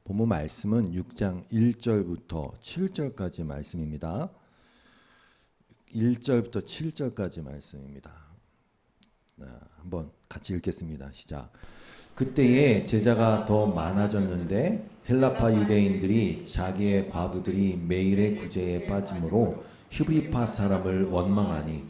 본문 말씀은 6장 1절부터 7절까지 말씀입니다. 1절부터 7절까지 말씀입니다. 한번 같이 읽겠습니다. 시작. 그때에 제자가 더 많아졌는데 헬라파 유대인들이 자기의 과부들이 매일의 구제에 빠짐으로 히브리파 사람을 원망하니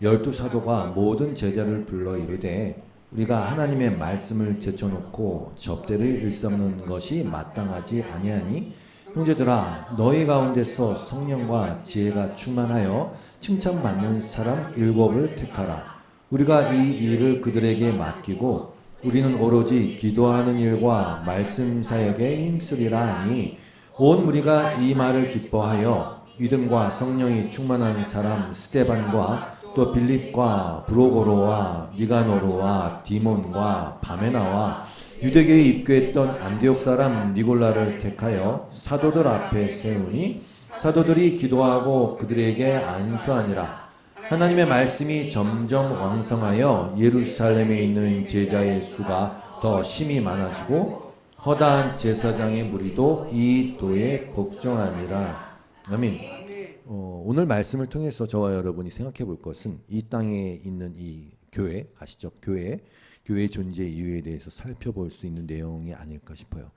12사도가 모든 제자를 불러 이르되 우리가 하나님의 말씀을 제쳐놓고 접대를 일삼는 것이 마땅하지 아니하니 형제들아 너희 가운데서 성령과 지혜가 충만하여 칭찬받는 사람 7을 택하라. 우리가 이 일을 그들에게 맡기고 우리는 오로지 기도하는 일과 말씀 사역에 힘쓰리라 하니 온 무리가 이 말을 기뻐하여 믿음과 성령이 충만한 사람 스데반과 또 빌립과 브로고로와 니가노로와 디몬과 바메나와 유대교에 입교했던 안디옥 사람 니골라를 택하여 사도들 앞에 세우니 사도들이 기도하고 그들에게 안수하니라. 하나님의 말씀이 점점 왕성하여 예루살렘에 있는 제자의 수가 더 심히 많아지고 허다한 제사장의 무리도 이 도에 복종하니라. 아멘. 오늘 말씀을 통해서 저와 여러분이 생각해 볼 것은 이 땅에 있는 이 교회 아시죠? 교회의 존재 이유에 대해서 살펴볼 수 있는 내용이 아닐까 싶어요.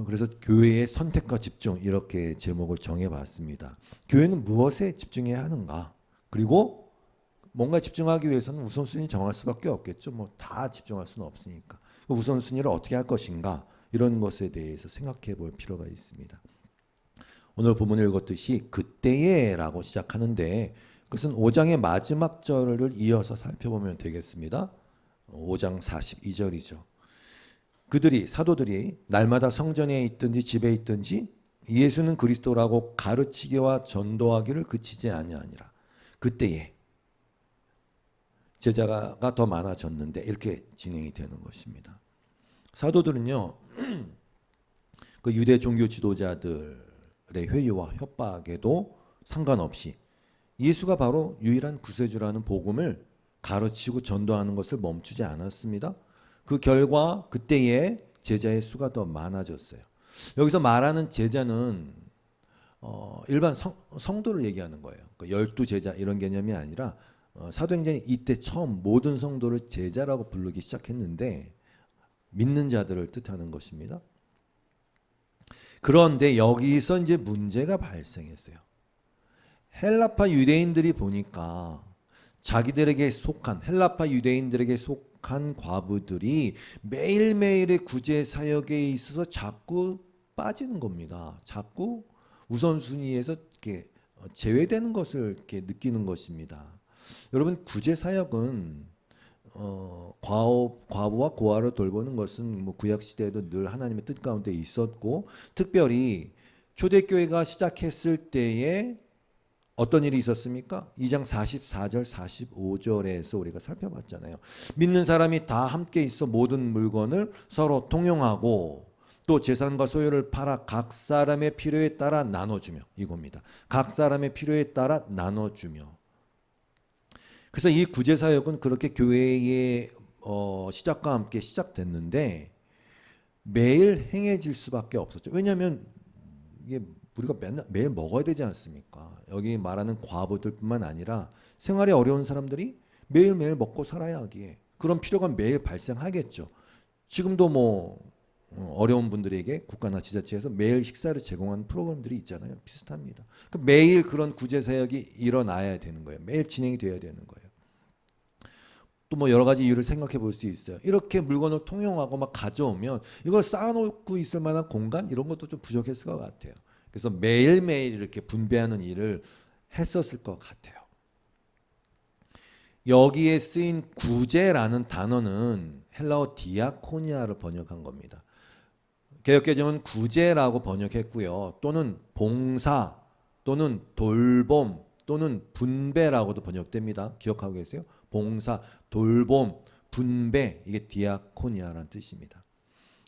그래서 교회의 선택과 집중 이렇게 제목을 정해봤습니다. 교회는 무엇에 집중해야 하는가? 그리고 뭔가 집중하기 위해서는 우선순위 정할 수밖에 없겠죠. 뭐 다 집중할 수는 없으니까. 우선순위를 어떻게 할 것인가? 이런 것에 대해서 생각해 볼 필요가 있습니다. 오늘 본문을 읽었듯이 그때에 라고 시작하는데 그것은 5장의 마지막 절을 이어서 살펴보면 되겠습니다. 5장 42절이죠. 그들이 사도들이 날마다 성전에 있든지 집에 있든지 예수는 그리스도라고 가르치기와 전도하기를 그치지 아니하니라. 그때에 제자가 더 많아졌는데 이렇게 진행이 되는 것입니다. 사도들은요. 그 유대 종교 지도자들의 회유와 협박에도 상관없이 예수가 바로 유일한 구세주라는 복음을 가르치고 전도하는 것을 멈추지 않았습니다. 그 결과 그때에 제자의 수가 더 많아졌어요. 여기서 말하는 제자는 일반 성도를 얘기하는 거예요. 그러니까 12제자 이런 개념이 아니라 사도행전이 이때 처음 모든 성도를 제자라고 부르기 시작했는데 믿는 자들을 뜻하는 것입니다. 그런데 여기서 이제 문제가 발생했어요. 헬라파 유대인들이 보니까 자기들에게 속한 헬라파 유대인들에게 속한 과부들이 매일매일의 구제 사역에 있어서 자꾸 빠지는 겁니다. 자꾸 우선순위에서 이렇게 제외되는 것을 이렇게 느끼는 것입니다. 여러분 구제 사역은 과부와 고아를 돌보는 것은 뭐 구약 시대에도 늘 하나님의 뜻 가운데 있었고 특별히 초대교회가 시작했을 때에 어떤 일이 있었습니까? 2장 44절 45절에서 우리가 살펴봤잖아요. 믿는 사람이 다 함께 있어 모든 물건을 서로 통용하고 또 재산과 소유를 팔아 각 사람의 필요에 따라 나눠주며 이겁니다. 각 사람의 필요에 따라 나눠주며 그래서 이 구제사역은 그렇게 교회의 시작과 함께 시작됐는데 매일 행해질 수밖에 없었죠. 왜냐하면 이게 우리가 매일 먹어야 되지 않습니까? 여기 말하는 과부들뿐만 아니라 생활이 어려운 사람들이 매일매일 먹고 살아야 하기에 그런 필요가 매일 발생하겠죠. 지금도 뭐 어려운 분들에게 국가나 지자체에서 매일 식사를 제공하는 프로그램들이 있잖아요. 비슷합니다. 매일 그런 구제사역이 일어나야 되는 거예요. 매일 진행이 돼야 되는 거예요. 또 뭐 여러 가지 이유를 생각해 볼 수 있어요. 이렇게 물건을 통용하고 막 가져오면 이걸 쌓아놓고 있을 만한 공간 이런 것도 좀 부족했을 것 같아요. 그래서 매일매일 이렇게 분배하는 일을 했었을 것 같아요. 여기에 쓰인 구제라는 단어는 헬라어 디아코니아를 번역한 겁니다. 개역개정은 구제라고 번역했고요. 또는 봉사 또는 돌봄 또는 분배라고도 번역됩니다. 기억하고 계세요? 봉사, 돌봄, 분배 이게 디아코니아라는 뜻입니다.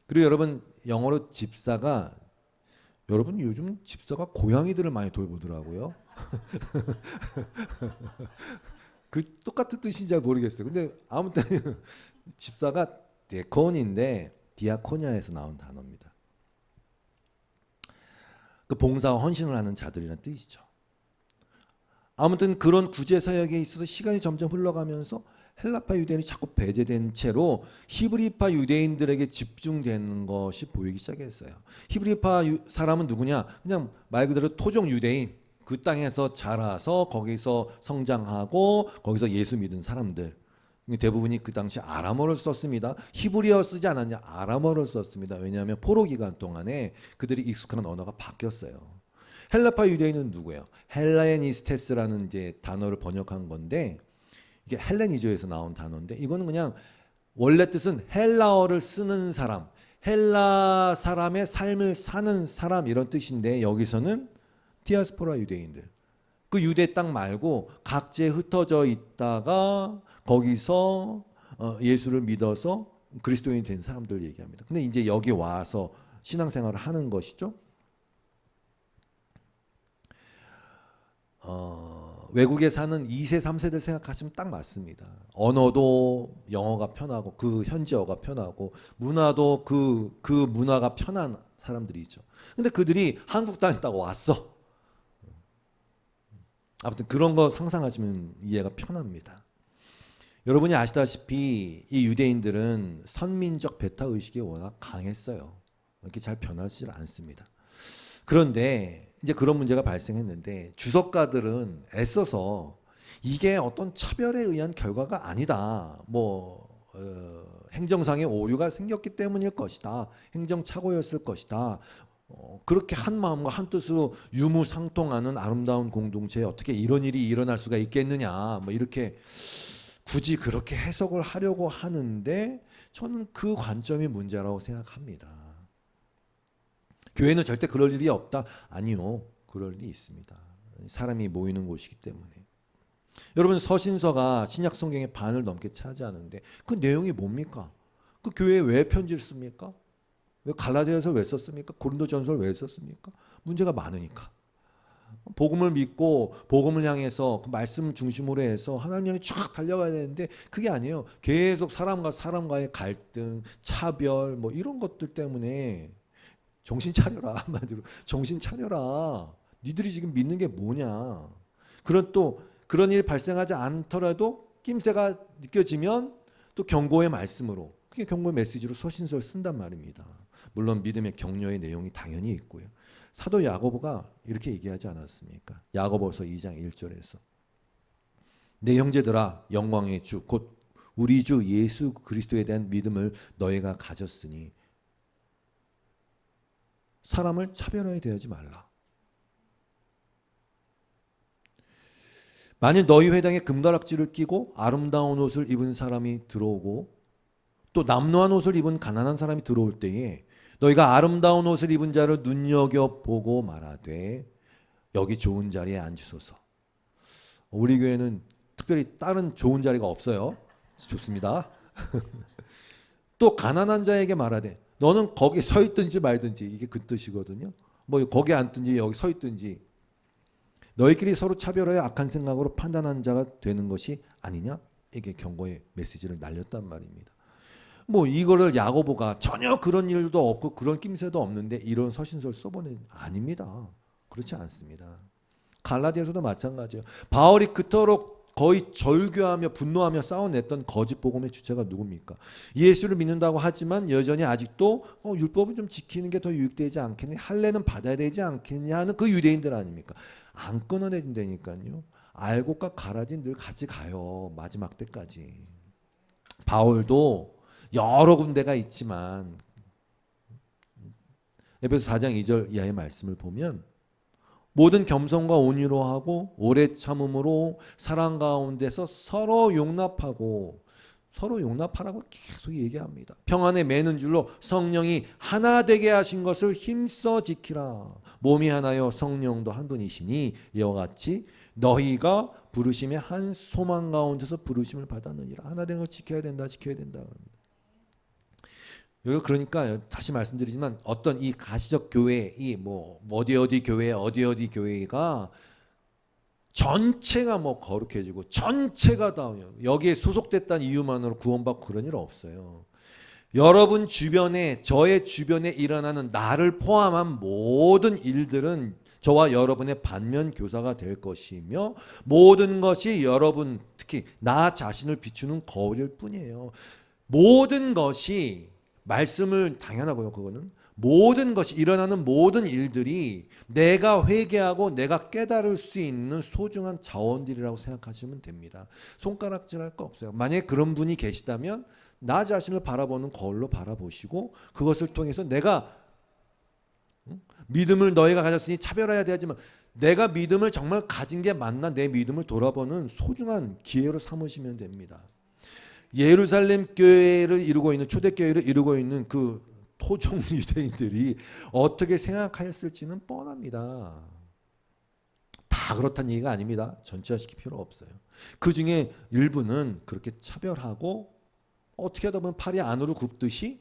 그리고 여러분 영어로 집사가 여러분 요즘 집사가 고양이들을 많이 돌보더라고요. 그 똑같은 뜻인지 잘 모르겠어요. 근데 아무튼 집사가 데콘인데 디아코니아에서 나온 단어입니다. 그 봉사와 헌신을 하는 자들이라는 뜻이죠. 아무튼 그런 구제 사역에 있어서 시간이 점점 흘러가면서 헬라파 유대인이 자꾸 배제된 채로 히브리파 유대인들에게 집중되는 것이 보이기 시작했어요. 히브리파 사람은 누구냐? 그냥 말 그대로 토종 유대인, 그 땅에서 자라서 거기서 성장하고 거기서 예수 믿은 사람들. 대부분이 그 당시 아람어를 썼습니다. 히브리어 쓰지 않았냐? 아람어를 썼습니다. 왜냐하면 포로 기간 동안에 그들이 익숙한 언어가 바뀌었어요. 헬라파 유대인은 누구예요? 헬라니스테스라는 이제 단어를 번역한 건데, 이게 헬레니조에서 나온 단어인데, 이거는 그냥 원래 뜻은 헬라어를 쓰는 사람, 헬라 사람의 삶을 사는 사람, 이런 뜻인데, 여기서는 디아스포라 유대인들, 그 유대 땅 말고 각지에 흩어져 있다가 거기서 예수를 믿어서 그리스도인이 된 사람들 얘기합니다. 근데 이제 여기 와서 신앙생활을 하는 것이죠. 외국에 사는 2세, 3세들 생각하시면 딱 맞습니다. 언어도 영어가 편하고 그 현지어가 편하고 문화도 그 문화가 편한 사람들이죠. 근데 그들이 한국 땅에 딱 왔어. 아무튼 그런 거 상상하시면 이해가 편합니다. 여러분이 아시다시피 이 유대인들은 선민적 배타 의식이 워낙 강했어요. 이렇게 잘 변하지 않습니다. 그런데 이제 그런 문제가 발생했는데 주석가들은 애써서 이게 어떤 차별에 의한 결과가 아니다. 행정상의 오류가 생겼기 때문일 것이다. 행정착오였을 것이다. 그렇게 한 마음과 한 뜻으로 유무상통하는 아름다운 공동체에 어떻게 이런 일이 일어날 수가 있겠느냐. 이렇게 굳이 그렇게 해석을 하려고 하는데 저는 그 관점이 문제라고 생각합니다. 교회는 절대 그럴 일이 없다. 아니요. 그럴 일이 있습니다. 사람이 모이는 곳이기 때문에. 여러분, 서신서가 신약 성경의 반을 넘게 차지하는데 그 내용이 뭡니까? 그 교회에 왜 편지를 씁니까? 왜 갈라디아서를 왜 썼습니까? 고린도전서를 왜 썼습니까? 문제가 많으니까. 복음을 믿고 복음을 향해서 그 말씀 중심으로 해서 하나님 향해 쫙 달려가야 되는데 그게 아니에요. 계속 사람과 사람과의 갈등, 차별 이런 것들 때문에 정신 차려라. 한마디로 정신 차려라. 니들이 지금 믿는 게 뭐냐. 그런 일 발생하지 않더라도 낌새가 느껴지면 또 경고의 말씀으로, 그게 경고의 메시지로 서신서를 쓴단 말입니다. 물론 믿음의 격려의 내용이 당연히 있고요. 사도 야고보가 이렇게 얘기하지 않았습니까? 야고보서 2장 1절에서 내 형제들아, 영광의 주 곧 우리 주 예수 그리스도에 대한 믿음을 너희가 가졌으니 사람을 차별하게 대하지 말라. 만일 너희 회당에 금가락지를 끼고 아름다운 옷을 입은 사람이 들어오고 또 남노한 옷을 입은 가난한 사람이 들어올 때에 너희가 아름다운 옷을 입은 자를 눈여겨보고 말하되 여기 좋은 자리에 앉으소서. 우리 교회는 특별히 다른 좋은 자리가 없어요. 좋습니다. 또 가난한 자에게 말하되 너는 거기 서 있든지 말든지, 이게 그 뜻이거든요. 거기 앉든지 여기 서 있든지 너희끼리 서로 차별하여 악한 생각으로 판단하는 자가 되는 것이 아니냐? 이게 경고의 메시지를 날렸단 말입니다. 이거를 야고보가 전혀 그런 일도 없고 그런 낌새도 없는데 이런 서신서를 써보는 아닙니다. 그렇지 않습니다. 갈라디아서도 마찬가지예요. 바울이 그토록 거의 절규하며 분노하며 싸워냈던 거짓 복음의 주체가 누굽니까? 예수를 믿는다고 하지만 여전히 아직도 율법을 좀 지키는 게 더 유익되지 않겠니? 할례는 받아야 되지 않겠냐 하는 그 유대인들 아닙니까? 안 끊어내준다니까요. 알곡과 가라진 늘 같이 가요. 마지막 때까지. 바울도 여러 군데가 있지만 에베소 4장 2절 이하의 말씀을 보면 모든 겸손과 온유로 하고 오래 참음으로 사랑 가운데서 서로 용납하라고 계속 얘기합니다. 평안에 매는 줄로 성령이 하나 되게 하신 것을 힘써 지키라. 몸이 하나요 성령도 한 분이시니 이와 같이 너희가 부르심의 한 소망 가운데서 부르심을 받았느니라. 하나 된 걸 지켜야 된다. 그럽니다. 여기 그러니까 다시 말씀드리지만 어떤 이 가시적 교회, 어디 교회가 전체가 거룩해지고 전체가 다 여기에 소속됐다는 이유만으로 구원받고 그런 일 없어요. 여러분 주변에, 저의 주변에 일어나는 나를 포함한 모든 일들은 저와 여러분의 반면 교사가 될 것이며 모든 것이 여러분, 특히 나 자신을 비추는 거울일 뿐이에요. 모든 것이, 말씀을 당연하고요, 그거는 모든 것이, 일어나는 모든 일들이 내가 회개하고 내가 깨달을 수 있는 소중한 자원들이라고 생각하시면 됩니다. 손가락질할 거 없어요. 만약에 그런 분이 계시다면 나 자신을 바라보는 거울로 바라보시고 그것을 통해서 내가 믿음을 너희가 가졌으니 차별해야 되지만 내가 믿음을 정말 가진 게 맞나, 내 믿음을 돌아보는 소중한 기회로 삼으시면 됩니다. 예루살렘 교회를 이루고 있는, 초대교회를 이루고 있는 그 토종 유대인들이 어떻게 생각하였을지는 뻔합니다. 다 그렇다는 얘기가 아닙니다. 전체화시킬 필요 없어요. 그 중에 일부는 그렇게 차별하고 어떻게 하다 보면 팔이 안으로 굽듯이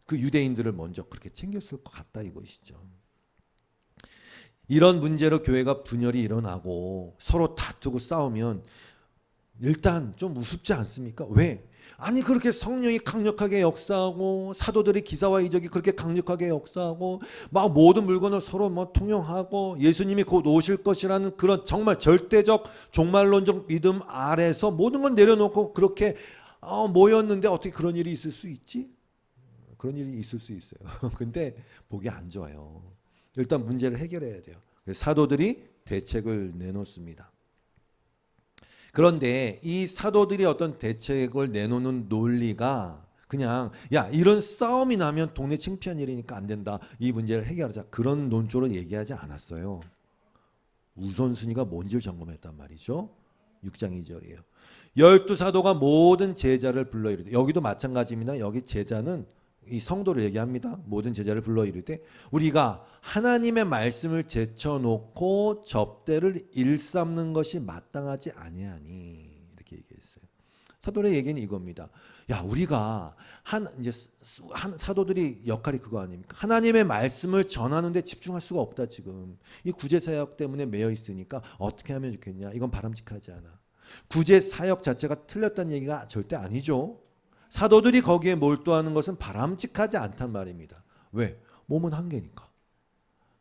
그 유대인들을 먼저 그렇게 챙겼을 것 같다 이것이죠. 이런 문제로 교회가 분열이 일어나고 서로 다투고 싸우면 일단 좀 우습지 않습니까? 왜? 아니 그렇게 성령이 강력하게 역사하고 사도들의 기사와 이적이 그렇게 강력하게 역사하고 막 모든 물건을 서로 뭐 통용하고 예수님이 곧 오실 것이라는 그런 정말 절대적 종말론적 믿음 아래서 모든 건 내려놓고 그렇게 모였는데 어떻게 그런 일이 있을 수 있지? 그런 일이 있을 수 있어요. 근데 보기 안 좋아요. 일단 문제를 해결해야 돼요. 사도들이 대책을 내놓습니다. 그런데 이 사도들이 어떤 대책을 내놓는 논리가 그냥 야 이런 싸움이 나면 동네 창피한 일이니까 안 된다, 이 문제를 해결하자, 그런 논조로 얘기하지 않았어요. 우선순위가 뭔지를 점검했단 말이죠. 6장 2절이에요. 12사도가 모든 제자를 불러 이르되, 여기도 마찬가지입니다. 여기 제자는 이 성도를 얘기합니다. 모든 제자를 불러 이르되 우리가 하나님의 말씀을 제쳐놓고 접대를 일삼는 것이 마땅하지 아니하니, 이렇게 얘기했어요. 사도의 얘기는 이겁니다. 야 우리가 이제 사도들이 역할이 그거 아닙니까? 하나님의 말씀을 전하는데 집중할 수가 없다. 지금 이 구제 사역 때문에 매여 있으니까 어떻게 하면 좋겠냐? 이건 바람직하지 않아. 구제 사역 자체가 틀렸다는 얘기가 절대 아니죠. 사도들이 거기에 몰두하는 것은 바람직하지 않단 말입니다. 왜? 몸은 한계니까.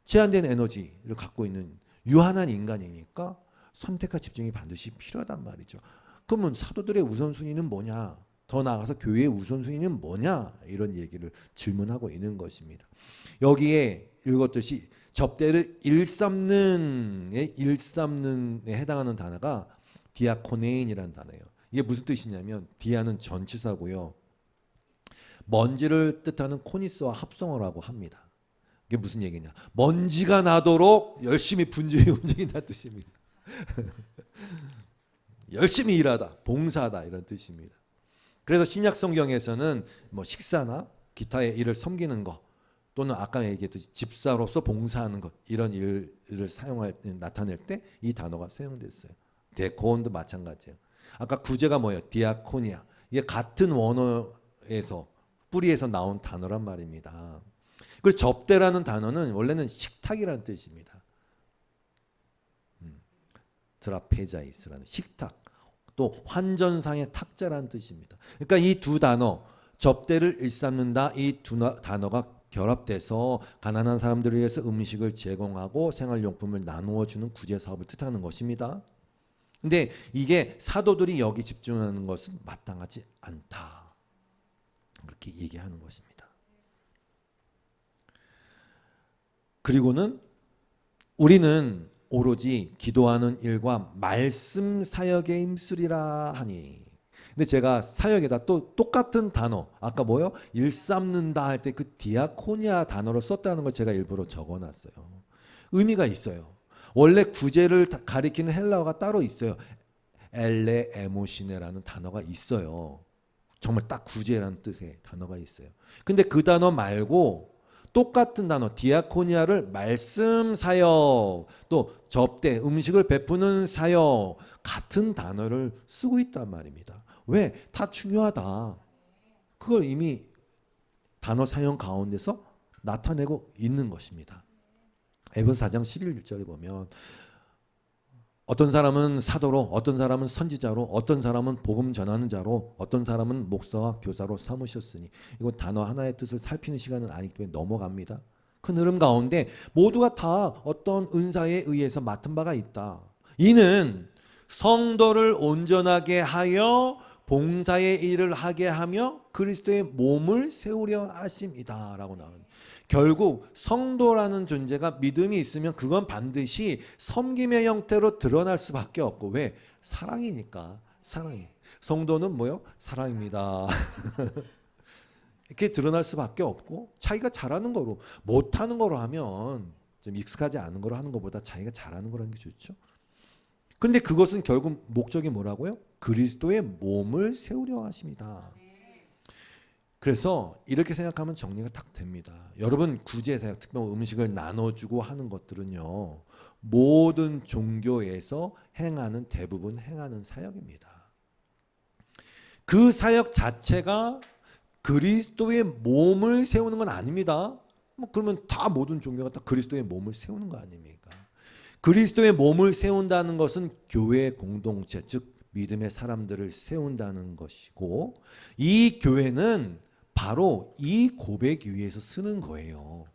제한된 에너지를 갖고 있는 유한한 인간이니까 선택과 집중이 반드시 필요하단 말이죠. 그러면 사도들의 우선순위는 뭐냐? 더 나아가서 교회의 우선순위는 뭐냐? 이런 얘기를 질문하고 있는 것입니다. 여기에 읽었듯이 접대를 일삼는에 해당하는 단어가 디아코네인이라는 단어예요. 이게 무슨 뜻이냐면 디아는 전치사고요. 먼지를 뜻하는 코니스와 합성어라고 합니다. 이게 무슨 얘기냐? 먼지가 나도록 열심히 분주히 움직인다는 뜻입니다. 열심히 일하다, 봉사하다 이런 뜻입니다. 그래서 신약 성경에서는 뭐 식사나 기타의 일을 섬기는 것, 또는 아까 얘기했듯이 집사로서 봉사하는 것, 이런 일을 나타낼 때 이 단어가 사용됐어요. 데코온도 마찬가지예요. 아까 구제가 뭐예요? 디아코니아. 이게 같은 원어에서 뿌리에서 나온 단어란 말입니다. 그리고 접대라는 단어는 원래는 식탁이라는 뜻입니다. 트라페자이스라는 식탁, 또 환전상의 탁자라는 뜻입니다. 그러니까 이 두 단어, 접대를 일삼는다, 이 두 단어가 결합돼서 가난한 사람들을 위해서 음식을 제공하고 생활용품을 나누어 주는 구제 사업을 뜻하는 것입니다. 근데 이게 사도들이 여기 집중하는 것은 마땅하지 않다, 그렇게 얘기하는 것입니다. 그리고는 우리는 오로지 기도하는 일과 말씀 사역에 힘쓰리라 하니. 근데 제가 사역에다 또 똑같은 단어, 아까 뭐요? 일삼는다 할 때 그 디아코니아 단어를 썼다는 걸 제가 일부러 적어놨어요. 의미가 있어요. 원래 구제를 가리키는 헬라어가 따로 있어요. 엘레 에모시네라는 단어가 있어요. 정말 딱 구제라는 뜻의 단어가 있어요. 근데 그 단어 말고 똑같은 단어 디아코니아를 말씀 사역, 또 접대, 음식을 베푸는 사역, 같은 단어를 쓰고 있단 말입니다. 왜? 다 중요하다. 그걸 이미 단어 사용 가운데서 나타내고 있는 것입니다. 에베소 4장 11절에 보면 어떤 사람은 사도로, 어떤 사람은 선지자로, 어떤 사람은 복음 전하는 자로, 어떤 사람은 목사와 교사로 삼으셨으니. 이거 단어 하나의 뜻을 살피는 시간은 아니기 때문에 넘어갑니다. 큰 흐름 가운데 모두가 다 어떤 은사에 의해서 맡은 바가 있다. 이는 성도를 온전하게 하여 봉사의 일을 하게 하며 그리스도의 몸을 세우려 하심이다 라고 나옵니다. 결국 성도라는 존재가 믿음이 있으면 그건 반드시 섬김의 형태로 드러날 수밖에 없고, 왜? 사랑이니까. 사랑. 성도는 뭐요? 사랑입니다. 이렇게 드러날 수밖에 없고, 자기가 잘하는 거로, 못하는 거로 하면 좀 익숙하지 않은 거로 하는 것보다 자기가 잘하는 거라는 게 좋죠. 근데 그것은 결국 목적이 뭐라고요? 그리스도의 몸을 세우려 하십니다. 그래서 이렇게 생각하면 정리가 딱 됩니다. 여러분 구제 사역, 특별히 음식을 나눠주고 하는 것들은요, 모든 종교에서 행하는, 대부분 행하는 사역입니다. 그 사역 자체가 그리스도의 몸을 세우는 건 아닙니다. 뭐 그러면 다 모든 종교가 다 그리스도의 몸을 세우는 거 아닙니까? 그리스도의 몸을 세운다는 것은 교회 공동체, 즉 믿음의 사람들을 세운다는 것이고, 이 교회는 바로 이 고백 위에서 쓰는 거예요.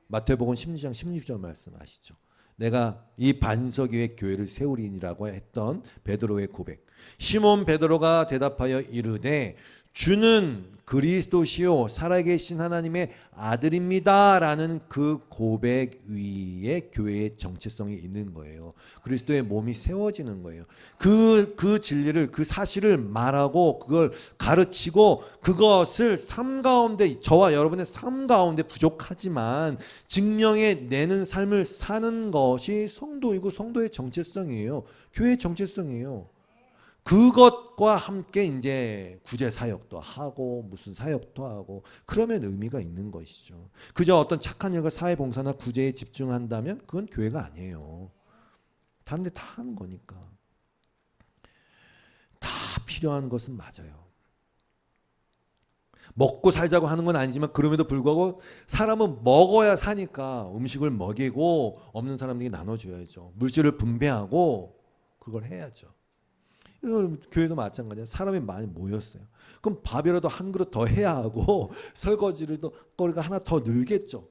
마태복음 16장 16절 말씀 아시죠? 내가 이 반석 위에 교회를 세우리니라고 했던 베드로의 고백. 시몬 베드로가 대답하여 이르되 주는 그리스도시요 살아계신 하나님의 아들입니다 라는 그 고백 위에 교회의 정체성이 있는 거예요. 그리스도의 몸이 세워지는 거예요. 그 진리를, 그 사실을 말하고 그걸 가르치고 그것을 삶 가운데, 저와 여러분의 삶 가운데 부족하지만 증명해 내는 삶을 사는 것이 성도이고 성도의 정체성이에요. 교회의 정체성이에요. 그것과 함께 이제 구제 사역도 하고 무슨 사역도 하고 그러면 의미가 있는 것이죠. 그저 어떤 착한 일과 사회봉사나 구제에 집중한다면 그건 교회가 아니에요. 다른 데 다 하는 거니까. 다 필요한 것은 맞아요. 먹고 살자고 하는 건 아니지만 그럼에도 불구하고 사람은 먹어야 사니까 음식을 먹이고 없는 사람들이 나눠줘야죠. 물질을 분배하고 그걸 해야죠. 교회도 마찬가지예요. 사람이 많이 모였어요. 그럼 밥이라도 한 그릇 더 해야 하고 설거지를 또 거리가 하나 더 늘겠죠.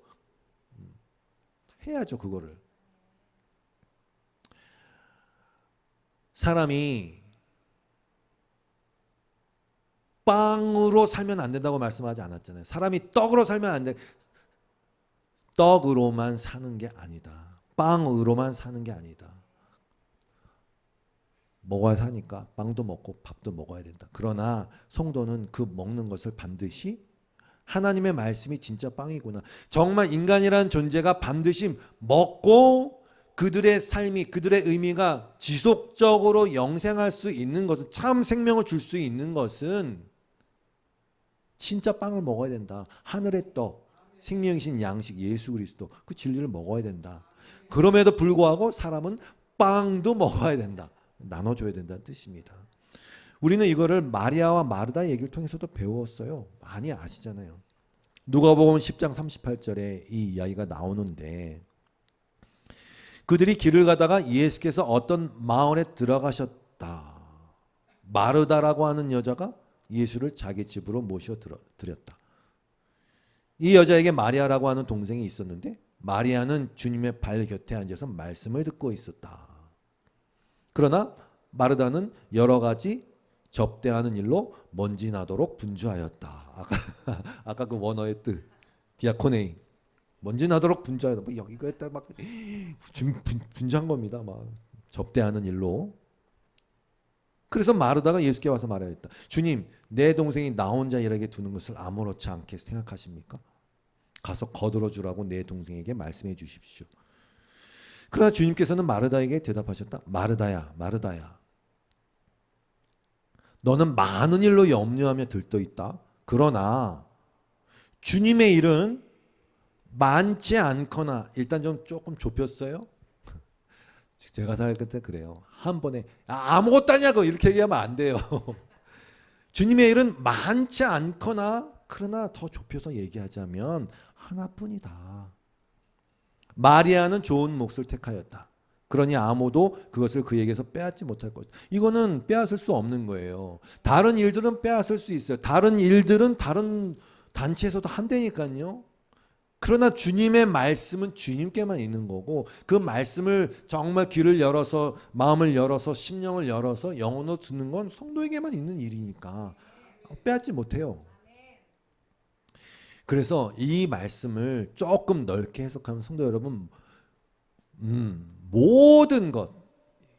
해야죠, 그거를. 사람이 빵으로 살면 안 된다고 말씀하지 않았잖아요. 사람이 떡으로 살면 안 돼. 떡으로만 사는 게 아니다. 빵으로만 사는 게 아니다. 먹어야 사니까 빵도 먹고 밥도 먹어야 된다. 그러나 성도는 그 먹는 것을 반드시 하나님의 말씀이 진짜 빵이구나. 정말 인간이라는 존재가 반드시 먹고 그들의 삶이, 그들의 의미가 지속적으로 영생할 수 있는 것은, 참 생명을 줄 수 있는 것은 진짜 빵을 먹어야 된다. 하늘의 떡, 생명이신 양식 예수 그리스도, 그 진리를 먹어야 된다. 그럼에도 불구하고 사람은 빵도 먹어야 된다. 나눠줘야 된다는 뜻입니다. 우리는 이거를 마리아와 마르다 얘기를 통해서도 배웠어요. 많이 아시잖아요. 누가복음 10장 38절에 이 이야기가 나오는데, 그들이 길을 가다가 예수께서 어떤 마을에 들어가셨다. 마르다라고 하는 여자가 예수를 자기 집으로 모셔드렸다. 이 여자에게 마리아라고 하는 동생이 있었는데 마리아는 주님의 발 곁에 앉아서 말씀을 듣고 있었다. 그러나 마르다는 여러 가지 접대하는 일로 먼지 나도록 분주하였다. 아까 그 원어의 뜻, 디아코네이, 먼지 나도록 분주하였다. 뭐 여기가 했다 막 분주한 겁니다. 막 접대하는 일로. 그래서 마르다가 예수께 와서 말하였다. 주님, 내 동생이 나 혼자 일하게 두는 것을 아무렇지 않게 생각하십니까? 가서 거들어 주라고 내 동생에게 말씀해 주십시오. 그러나 주님께서는 마르다에게 대답하셨다. 마르다야, 마르다야. 너는 많은 일로 염려하며 들떠 있다. 그러나 주님의 일은 많지 않거나, 일단 좀 조금 좁혔어요. 제가 살할 때 그래요. 한 번에 아무것도 아니냐고 이렇게 얘기하면 안 돼요. 주님의 일은 많지 않거나, 그러나 더 좁혀서 얘기하자면 하나뿐이다. 마리아는 좋은 몫을 택하였다. 그러니 아무도 그것을 그에게서 빼앗지 못할 것. 이거는 빼앗을 수 없는 거예요. 다른 일들은 빼앗을 수 있어요. 다른 일들은 다른 단체에서도 한다니까요. 그러나 주님의 말씀은 주님께만 있는 거고, 그 말씀을 정말 귀를 열어서, 마음을 열어서, 심령을 열어서 영혼으로 듣는 건 성도에게만 있는 일이니까 빼앗지 못해요. 그래서 이 말씀을 조금 넓게 해석하면, 성도 여러분, 모든 것,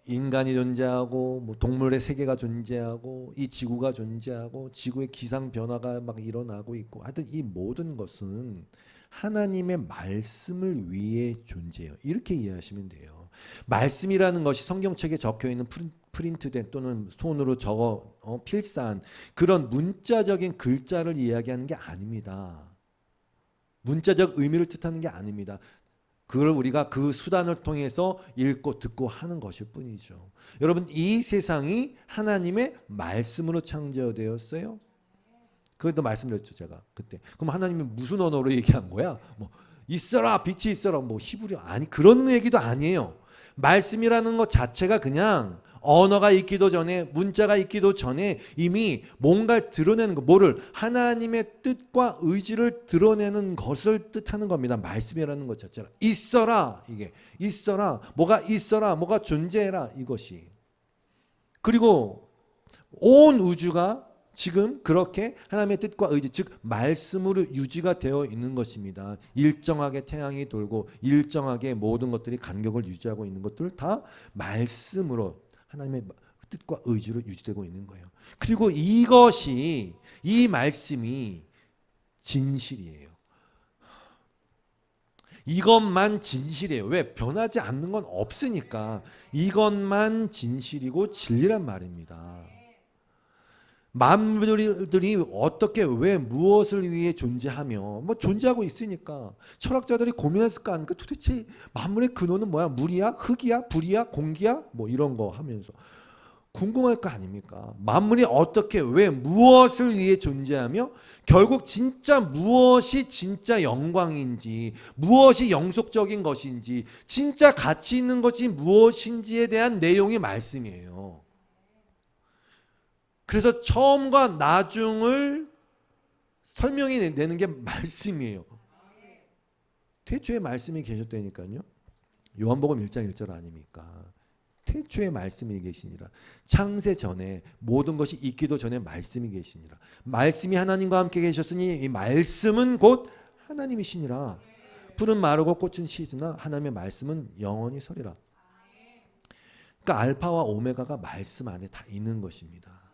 인간이 존재하고, 뭐 동물의 세계가 존재하고, 이 지구가 존재하고, 지구의 기상 변화가 막 일어나고 있고, 하여튼 이 모든 것은 하나님의 말씀을 위해 존재해요. 이렇게 이해하시면 돼요. 말씀이라는 것이 성경책에 적혀 있는 프린트된 또는 손으로 적어 필사한 그런 문자적인 글자를 이야기하는 게 아닙니다. 문자적 의미를 뜻하는 게 아닙니다. 그걸 우리가 그 수단을 통해서 읽고 듣고 하는 것일 뿐이죠. 여러분, 이 세상이 하나님의 말씀으로 창조되었어요. 그것도 말씀드렸죠, 제가 그때. 그럼 하나님이 무슨 언어로 얘기한 거야? 뭐 있어라, 빛이 있어라, 뭐 히브리어, 아니, 그런 얘기도 아니에요. 말씀이라는 것 자체가 그냥 언어가 있기도 전에, 문자가 있기도 전에 이미 뭔가를 드러내는 거, 뭐를, 하나님의 뜻과 의지를 드러내는 것을 뜻하는 겁니다. 말씀이라는 것 자체가. 있어라, 이게 있어라, 뭐가 존재해라, 이것이. 그리고 온 우주가 지금 그렇게 하나님의 뜻과 의지, 즉 말씀으로 유지가 되어 있는 것입니다. 일정하게 태양이 돌고 일정하게 모든 것들이 간격을 유지하고 있는 것들 다 말씀으로, 하나님의 뜻과 의지로 유지되고 있는 거예요. 그리고 이것이, 이 말씀이 진실이에요. 이것만 진실이에요. 왜? 변하지 않는 건 없으니까. 이것만 진실이고 진리란 말입니다. 만물들이 어떻게, 왜, 무엇을 위해 존재하며, 뭐 존재하고 있으니까 철학자들이 고민했을 거 아닙니까? 도대체 만물의 근원은 뭐야? 물이야? 흙이야? 불이야? 공기야? 뭐 이런 거 하면서 궁금할 거 아닙니까? 만물이 어떻게, 왜, 무엇을 위해 존재하며, 결국 진짜 무엇이 진짜 영광인지, 무엇이 영속적인 것인지, 진짜 가치 있는 것이 무엇인지에 대한 내용이 말씀이에요. 그래서 처음과 나중을 설명해 내는 게 말씀이에요. 태초에 말씀이 계셨다니까요. 요한복음 1장 1절 아닙니까? 태초에 말씀이 계시니라. 창세 전에 모든 것이 있기도 전에 말씀이 계시니라. 말씀이 하나님과 함께 계셨으니 이 말씀은 곧 하나님이시니라. 풀은 마르고 꽃은 시드나 하나님의 말씀은 영원히 서리라. 그러니까 알파와 오메가가 말씀 안에 다 있는 것입니다.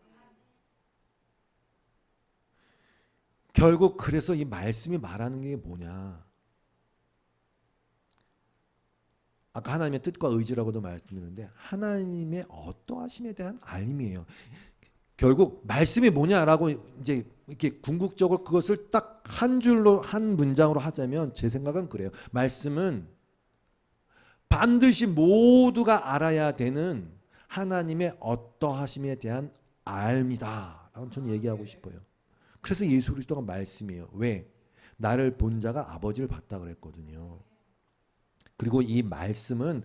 결국 그래서 이 말씀이 말하는 게 뭐냐? 아까 하나님의 뜻과 의지라고도 말씀드렸는데 하나님의 어떠하심에 대한 알림이에요. 결국 말씀이 뭐냐라고 이제 이렇게 궁극적으로 그것을 딱 한 줄로, 한 문장으로 하자면 제 생각은 그래요. 말씀은 반드시 모두가 알아야 되는 하나님의 어떠하심에 대한 알미다 라고 저는 얘기하고 싶어요. 그래서 예수 그리스도가 말씀이에요. 왜? 나를 본 자가 아버지를 봤다 그랬거든요. 그리고 이 말씀은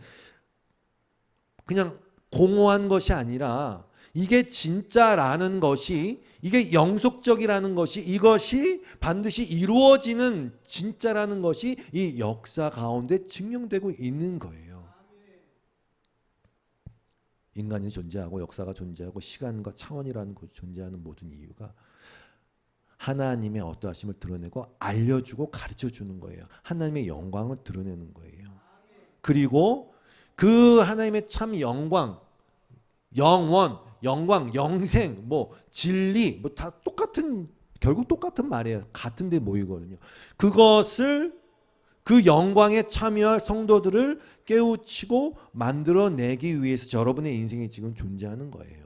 그냥 공허한 것이 아니라 이게 진짜라는 것이, 이게 영속적이라는 것이, 이것이 반드시 이루어지는 진짜라는 것이 이 역사 가운데 증명되고 있는 거예요. 인간이 존재하고 역사가 존재하고 시간과 차원이라는 것이 존재하는 모든 이유가 하나님의 어떠하심을 드러내고 알려주고 가르쳐주는 거예요. 하나님의 영광을 드러내는 거예요. 그리고 그 하나님의 참 영광, 영원, 영광, 영생, 뭐 진리, 뭐 다 똑같은, 결국 똑같은 말이에요. 같은 데 모이거든요. 그것을, 그 영광에 참여할 성도들을 깨우치고 만들어내기 위해서 여러분의 인생이 지금 존재하는 거예요.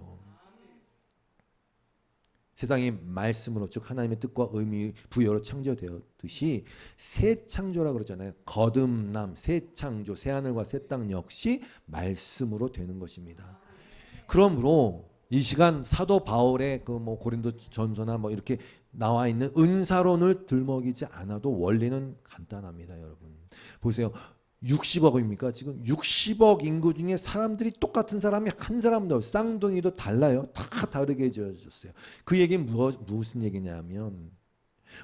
세상이 말씀으로, 즉 하나님의 뜻과 의미 부여로 창조되었듯이 새 창조라 그러잖아요. 거듭남, 새 창조, 새 하늘과 새 땅 역시 말씀으로 되는 것입니다. 그러므로 이 시간 사도 바울의 그 뭐 고린도 전서나 뭐 이렇게 나와 있는 은사론을 들먹이지 않아도 원리는 간단합니다, 여러분. 보세요. 60억입니까? 지금 60억 인구 중에 사람들이 똑같은 사람이 한 사람도 쌍둥이도 달라요. 다 다르게 지어졌어요. 그 얘기는 무슨 얘기냐면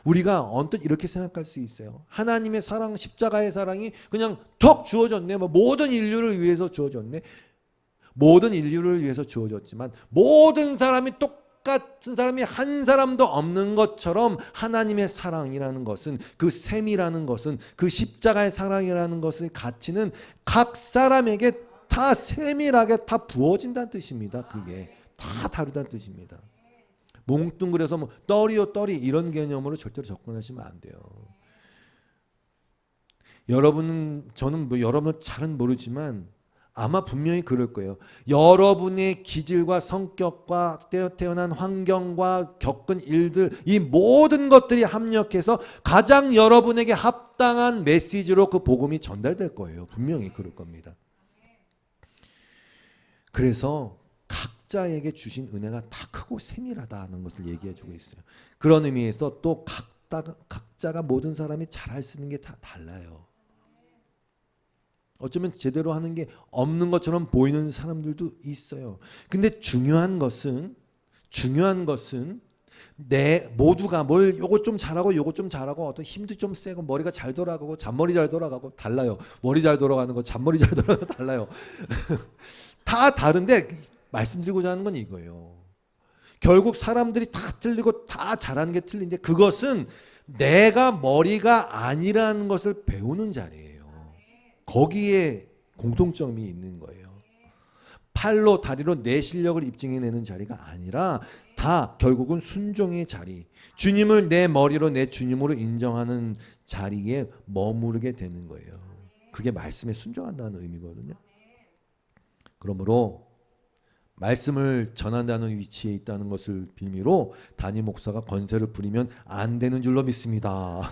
우리가 언뜻 이렇게 생각할 수 있어요. 하나님의 사랑, 십자가의 사랑이 그냥 턱 주어졌네. 뭐 모든 인류를 위해서 주어졌네. 모든 인류를 위해서 주어졌지만 모든 사람이 똑같은 사람이 한 사람도 없는 것처럼 하나님의 사랑이라는 것은 그 셈이라는 것은 그 십자가의 사랑이라는 것의 가치는 각 사람에게 다 세밀하게 다 부어진다는 뜻입니다. 그게 다 다르다는 뜻입니다. 몽뚱그려서 뭐 떨이요 떨이 이런 개념으로 절대로 접근하시면 안 돼요. 저는 뭐 여러분은 잘은 모르지만 아마 분명히 그럴 거예요. 여러분의 기질과 성격과 태어난 환경과 겪은 일들 이 모든 것들이 합력해서 가장 여러분에게 합당한 메시지로 그 복음이 전달될 거예요. 분명히 그럴 겁니다. 그래서 각자에게 주신 은혜가 다 크고 세밀하다는 것을 얘기해주고 있어요. 그런 의미에서 또 각자가 모든 사람이 잘할 수 있는 게 다 달라요. 어쩌면 제대로 하는 게 없는 것처럼 보이는 사람들도 있어요. 근데 중요한 것은 모두가 뭘 요거 좀 잘하고 요거 좀 잘하고 어떤 힘도 좀 세고 머리가 잘 돌아가고 잔머리 잘 돌아가고 달라요. 머리 잘 돌아가는 거 잔머리 잘 돌아가는 거 달라요. 다 다른데 말씀드리고자 하는 건 이거예요. 결국 사람들이 다 틀리고 다 잘하는 게 틀린데 그것은 내가 머리가 아니라는 것을 배우는 자리예요. 거기에 공통점이 있는 거예요. 팔로 다리로 내 실력을 입증해내는 자리가 아니라 다 결국은 순종의 자리. 주님을 내 머리로 내 주님으로 인정하는 자리에 머무르게 되는 거예요. 그게 말씀에 순종한다는 의미거든요. 그러므로 말씀을 전한다는 위치에 있다는 것을 빌미로 담임 목사가 권세를 부리면 안 되는 줄로 믿습니다.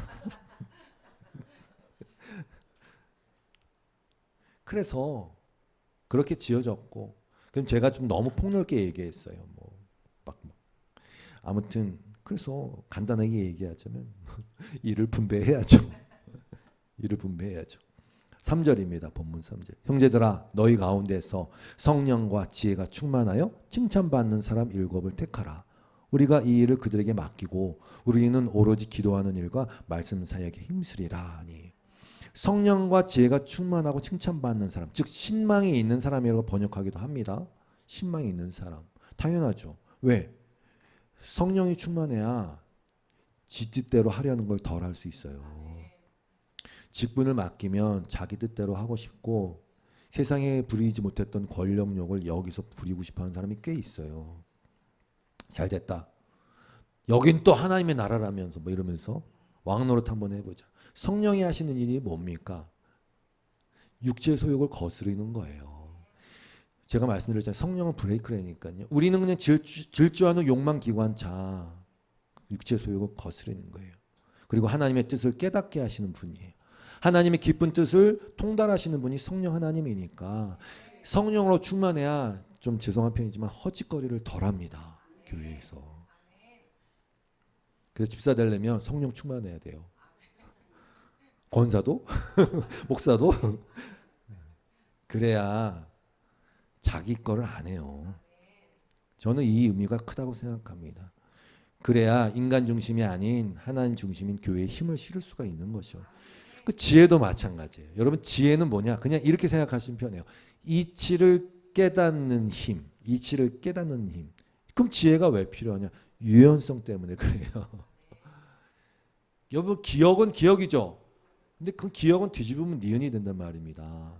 그래서 그렇게 지어졌고 그럼 제가 좀 너무 폭넓게 얘기했어요. 아무튼 그래서 간단하게 얘기하자면 일을 분배해야죠. 일을 분배해야죠. 3절입니다. 본문 3절. 형제들아 너희 가운데서 성령과 지혜가 충만하여 칭찬받는 사람 7을 택하라. 우리가 이 일을 그들에게 맡기고 우리는 오로지 기도하는 일과 말씀 사역에 힘쓰리라 하니. 성령과 지혜가 충만하고 칭찬받는 사람, 즉 신망이 있는 사람이라고 번역하기도 합니다. 신망이 있는 사람. 당연하죠. 왜? 성령이 충만해야 지 뜻대로 하려는 걸 덜 할 수 있어요. 직분을 맡기면 자기 뜻대로 하고 싶고 세상에 부리지 못했던 권력욕을 여기서 부리고 싶어하는 사람이 꽤 있어요. 잘 됐다. 여긴 또 하나님의 나라라면서 뭐 이러면서 왕노릇 한번 해보자. 성령이 하시는 일이 뭡니까? 육체의 소욕을 거스르는 거예요. 제가 말씀드렸잖아요. 성령은 브레이크라니까요. 우리는 그냥 질주하는 욕망 기관차. 육체의 소욕을 거스르는 거예요. 그리고 하나님의 뜻을 깨닫게 하시는 분이에요. 하나님의 깊은 뜻을 통달하시는 분이 성령 하나님이니까 성령으로 충만해야 좀 죄송한 편이지만 허짓거리를 덜합니다. 교회에서. 그래서 집사 되려면 성령 충만해야 돼요. 권사도 목사도 그래야 자기 거를 안 해요. 저는 이 의미가 크다고 생각합니다. 그래야 인간 중심이 아닌 하나님 중심인 교회에 힘을 실을 수가 있는 것이죠. 그 지혜도 마찬가지예요. 여러분 지혜는 뭐냐? 그냥 이렇게 생각하시면 편해요. 이치를 깨닫는 힘, 이치를 깨닫는 힘. 그럼 지혜가 왜 필요하냐? 유연성 때문에 그래요. 여러분 기억은 기억이죠. 근데 그 기억은 뒤집으면 니은이 된단 말입니다.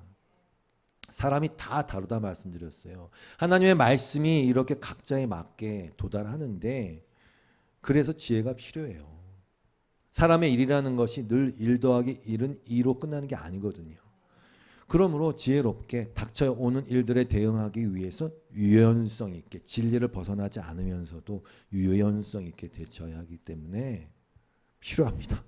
사람이 다 다르다 말씀드렸어요. 하나님의 말씀이 이렇게 각자에 맞게 도달하는데 그래서 지혜가 필요해요. 사람의 일이라는 것이 늘 1 더하기 1은 2로 끝나는 게 아니거든요. 그러므로 지혜롭게 닥쳐오는 일들에 대응하기 위해서 유연성 있게 진리를 벗어나지 않으면서도 유연성 있게 대처해야 하기 때문에 필요합니다.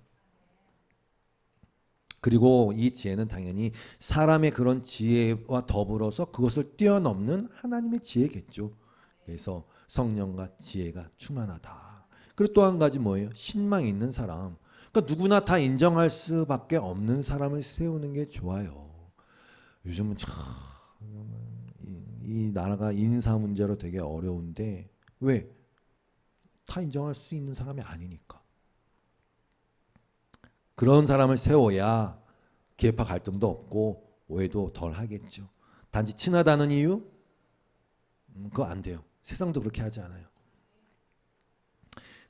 그리고 이 지혜는 당연히 사람의 그런 지혜와 더불어서 그것을 뛰어넘는 하나님의 지혜겠죠. 그래서 성령과 지혜가 충만하다. 그리고 또 한 가지 뭐예요? 신망이 있는 사람. 그러니까 누구나 다 인정할 수밖에 없는 사람을 세우는 게 좋아요. 요즘은 참 이 나라가 인사 문제로 되게 어려운데 왜? 다 인정할 수 있는 사람이 아니니까. 그런 사람을 세워야 계파 갈등도 없고 오해도 덜 하겠죠. 단지 친하다는 이유? 그거 안 돼요. 세상도 그렇게 하지 않아요.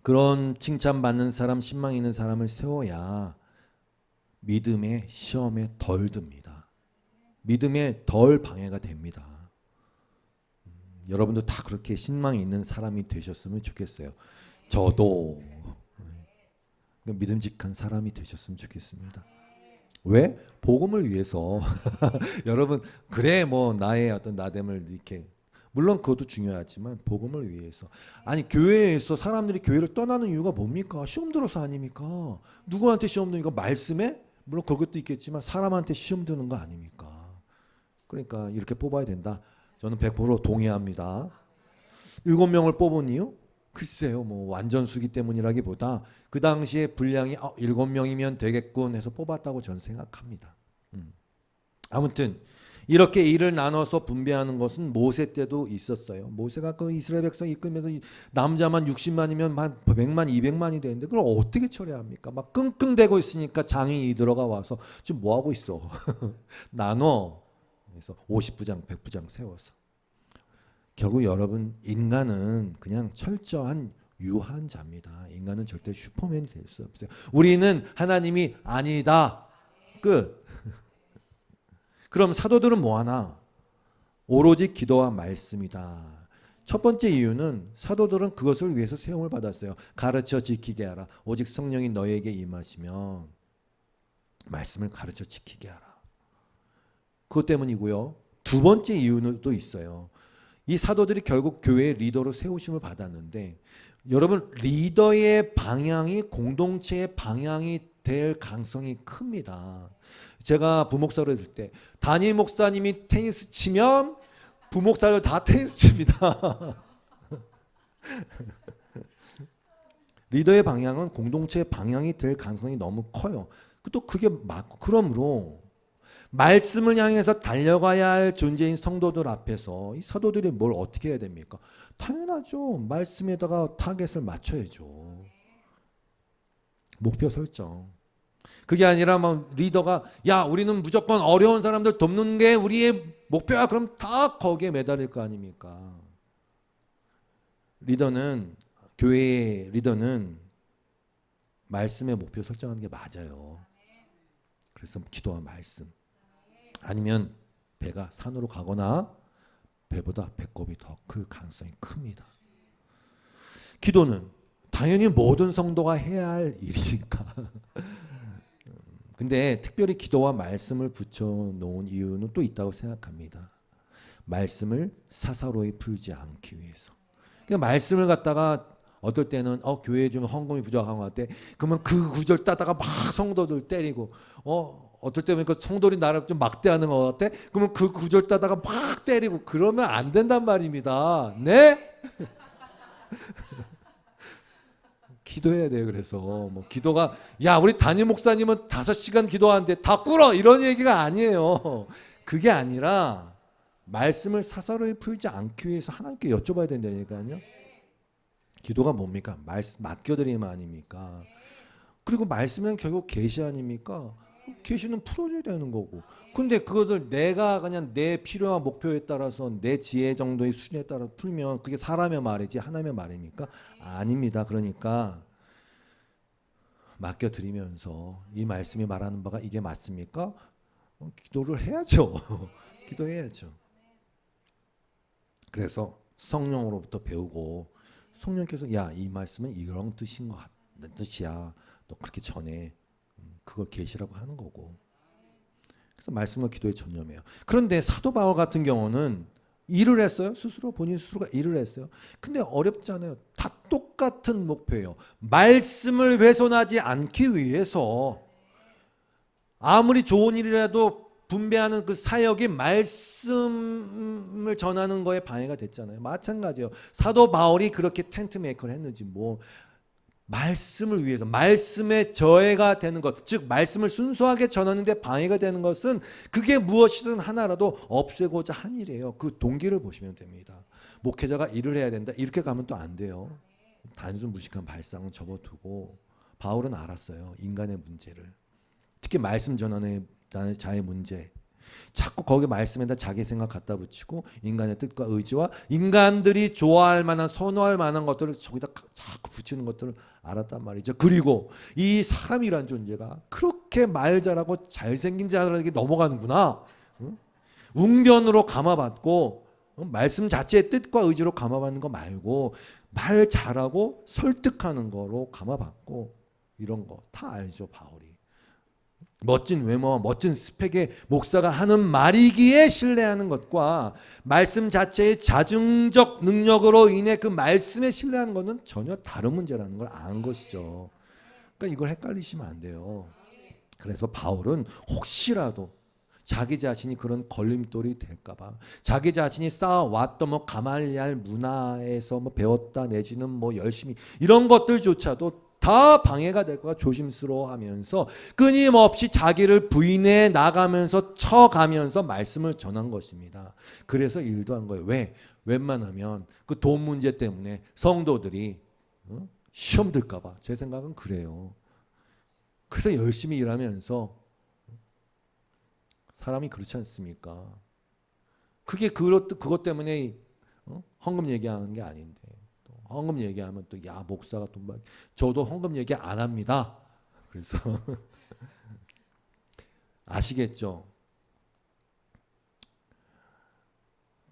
그런 칭찬받는 사람, 신망 있는 사람을 세워야 믿음의 시험에 덜 듭니다. 믿음에 덜 방해가 됩니다. 여러분도 다 그렇게 신망이 있는 사람이 되셨으면 좋겠어요. 저도 믿음직한 사람이 되셨으면 좋겠습니다. 왜? 복음을 위해서. 여러분 그래 뭐 나의 어떤 나됨을 이렇게 물론 그것도 중요하지만 복음을 위해서. 아니 교회에서 사람들이 교회를 떠나는 이유가 뭡니까? 시험 들어서 아닙니까? 누구한테 시험 드니까 말씀에? 물론 그것도 있겠지만 사람한테 시험 드는 거 아닙니까? 그러니까 이렇게 뽑아야 된다. 저는 100% 동의합니다. 7명을 뽑은 이유? 글쎄요, 뭐 완전 수기 때문이라기보다 그 당시에 분량이 7명이면 되겠군 해서 뽑았다고 저는 생각합니다. 아무튼 이렇게 일을 나눠서 분배하는 것은 모세 때도 있었어요. 모세가 그 이스라엘 백성 이끌면서 남자만 60만이면 한 100만, 200만이 되는데 그걸 어떻게 처리합니까? 막 끙끙대고 있으니까 장인이 들어가 와서 지금 뭐 하고 있어? 나눠. 그래서 50부장, 100부장 세워서. 결국 여러분 인간은 그냥 철저한 유한자입니다. 인간은 절대 슈퍼맨이 될 수 없어요. 우리는 하나님이 아니다. 끝. 그럼 사도들은 뭐하나? 오로지 기도와 말씀이다. 첫 번째 이유는 사도들은 그것을 위해서 세움을 받았어요. 가르쳐 지키게 하라. 오직 성령이 너에게 임하시면 말씀을 가르쳐 지키게 하라. 그것 때문이고요. 두 번째 이유는 또 있어요. 이 사도들이 결국 교회의 리더로 세우심을 받았는데 여러분 리더의 방향이 공동체의 방향이 될 가능성이 큽니다. 제가 부목사로 했을 때 담임 목사님이 테니스 치면 부목사들 다 테니스 칩니다. 리더의 방향은 공동체의 방향이 될 가능성이 너무 커요. 또 그게 맞고 그러므로 말씀을 향해서 달려가야 할 존재인 성도들 앞에서 이 사도들이 뭘 어떻게 해야 됩니까? 당연하죠. 말씀에다가 타겟을 맞춰야죠. 목표 설정. 그게 아니라 막 리더가 야 우리는 무조건 어려운 사람들 돕는 게 우리의 목표야. 그럼 다 거기에 매달릴 거 아닙니까? 리더는 교회의 리더는 말씀의 목표 설정하는 게 맞아요. 그래서 기도와 말씀. 아니면 배가 산으로 가거나 배보다 배꼽이 더 클 가능성이 큽니다. 기도는 당연히 모든 성도가 해야 할 일이니까. 근데 특별히 기도와 말씀을 붙여놓은 이유는 또 있다고 생각합니다. 말씀을 사사로이 풀지 않기 위해서. 그러니까 말씀을 갖다가 어떨 때는 교회에 좀 헌금이 부족한 것 같아. 그러면 그 구절 따다가 막 성도들 때리고 어떨 때는 그 성도들이 나를 좀 막대하는 것 같아. 그러면 그 구절 따다가 막 때리고 그러면 안 된단 말입니다. 네? 기도해야 돼요. 그래서 뭐 기도가 야 우리 담임 목사님은 5시간 기도하는데 다 꿇어 이런 얘기가 아니에요. 그게 아니라 말씀을 사사로이 풀지 않기 위해서 하나님께 여쭤봐야 된다니까요. 기도가 뭡니까? 말씀 맡겨드리면 아닙니까? 그리고 말씀은 결국 계시 아닙니까? 계시는 풀어줘야 되는 거고. 근데 그것을 내가 그냥 내 필요한 목표에 따라서 내 지혜 정도의 수준에 따라 풀면 그게 사람의 말이지 하나님의 말입니까? 아닙니다. 그러니까 맡겨드리면서 이 말씀이 말하는 바가 이게 맞습니까? 기도를 해야죠. 기도해야죠. 그래서 성령으로부터 배우고 성령께서 야 이 말씀은 이런 뜻인 것 같은 뜻이야. 너 그렇게 전해. 그걸 계시라고 하는 거고. 그래서 말씀과 기도에 전념해요. 그런데 사도 바울 같은 경우는 일을 했어요. 스스로 본인 스스로가 일을 했어요. 근데 어렵지 않아요. 다 똑같은 목표예요. 말씀을 훼손하지 않기 위해서 아무리 좋은 일이라도 분배하는 그 사역이 말씀을 전하는 거에 방해가 됐잖아요. 마찬가지예요. 사도 바울이 그렇게 텐트 메이커를 했는지 뭐 말씀을 위해서 말씀의 저해가 되는 것, 즉 말씀을 순수하게 전하는데 방해가 되는 것은 그게 무엇이든 하나라도 없애고자 한 일이에요. 그 동기를 보시면 됩니다. 목회자가 일을 해야 된다 이렇게 가면 또 안 돼요. 단순 무식한 발상은 접어두고 바울은 알았어요. 인간의 문제를. 특히 말씀 전하는 자의 문제. 자꾸 거기 말씀에다 자기 생각 갖다 붙이고 인간의 뜻과 의지와 인간들이 좋아할 만한 선호할 만한 것들을 저기다 자꾸 붙이는 것들을 알았단 말이죠. 그리고 이 사람이란 존재가 그렇게 말 잘하고 잘생긴 자들에게 넘어가는구나. 웅변으로 감화받고 말씀 자체의 뜻과 의지로 감화받는 거 말고 말 잘하고 설득하는 거로 감화받고 이런 거 다 알죠. 바울이. 멋진 외모와 멋진 스펙의 목사가 하는 말이기에 신뢰하는 것과 말씀 자체의 자증적 능력으로 인해 그 말씀에 신뢰하는 것은 전혀 다른 문제라는 걸 안 것이죠. 그러니까 이걸 헷갈리시면 안 돼요. 그래서 바울은 혹시라도 자기 자신이 그런 걸림돌이 될까봐 자기 자신이 쌓아왔던 뭐 가말리알 문화에서 뭐 배웠다 내지는 뭐 열심히 이런 것들조차도 다 방해가 될까 조심스러워하면서 끊임없이 자기를 부인해 나가면서 쳐가면서 말씀을 전한 것입니다. 그래서 일도 한 거예요. 왜? 웬만하면 그 돈 문제 때문에 성도들이 시험 들까 봐. 제 생각은 그래요. 그래서 열심히 일하면서 사람이 그렇지 않습니까? 그게 그것 때문에 헌금 얘기하는 게 아닌데 헌금 얘기하면 또 야 목사가 돈 받. 저도 헌금 얘기 안 합니다. 그래서 아시겠죠?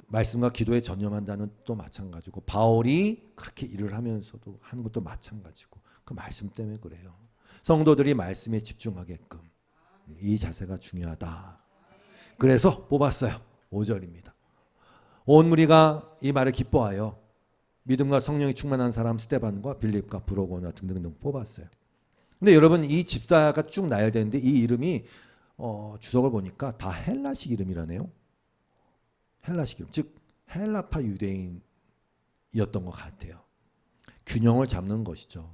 말씀과 기도에 전념한다는 또 마찬가지고 바울이 그렇게 일을 하면서도 하는 것도 마찬가지고 그 말씀 때문에 그래요. 성도들이 말씀에 집중하게끔 이 자세가 중요하다. 그래서 뽑았어요. 5절입니다. 온 무리가 이 말을 기뻐하여 믿음과 성령이 충만한 사람 스데반과 빌립과 브로고나 등등등 뽑았어요. 근데 여러분 이 집사가 쭉 나열되는데 이 이름이 주석을 보니까 다 헬라식 이름이라네요. 헬라식 이름, 즉 헬라파 유대인이었던 것 같아요. 균형을 잡는 것이죠.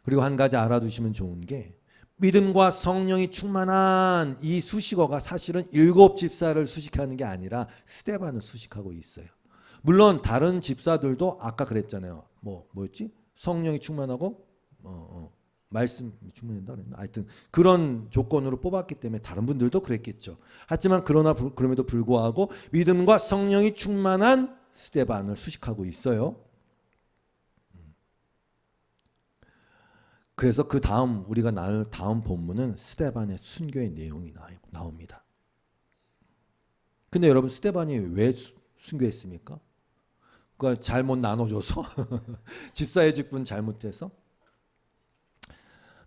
그리고 한 가지 알아두시면 좋은 게 믿음과 성령이 충만한 이 수식어가 사실은 7 집사를 수식하는 게 아니라 스데반을 수식하고 있어요. 물론 다른 집사들도 아까 그랬잖아요. 뭐였지? 성령이 충만하고 말씀이 충만한다 그랬나? 하여튼 그런 조건으로 뽑았기 때문에 다른 분들도 그랬겠죠. 하지만 그럼에도 불구하고 믿음과 성령이 충만한 스데반을 수식하고 있어요. 그래서 그 다음 우리가 나눌 다음 본문은 스데반의 순교의 내용이 나옵니다. 근데 여러분 스데반이 왜 순교했습니까? 그러니까 잘못 나눠줘서 집사의 직분 잘못해서